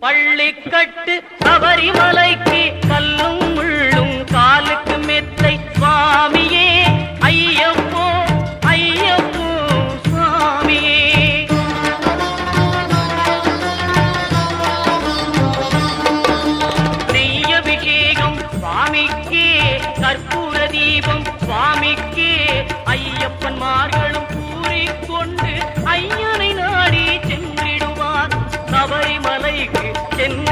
பள்ளிக்கட்டு சபரிமலைக்கு கல்லும் முள்ளும் காலுக்கு மெத்தை சுவாமியே ஐயப்போ ஐயப்போ சுவாமியே. நெய்யபிஷேகம் சுவாமிக்கே கற்பூர தீபம் சுவாமிக்கே ஐயப்பன்மார்களும் கூறிக்கொண்டு ஐயனை நாடி சென்றிடுவார் சபரிமலைக்கு சென்று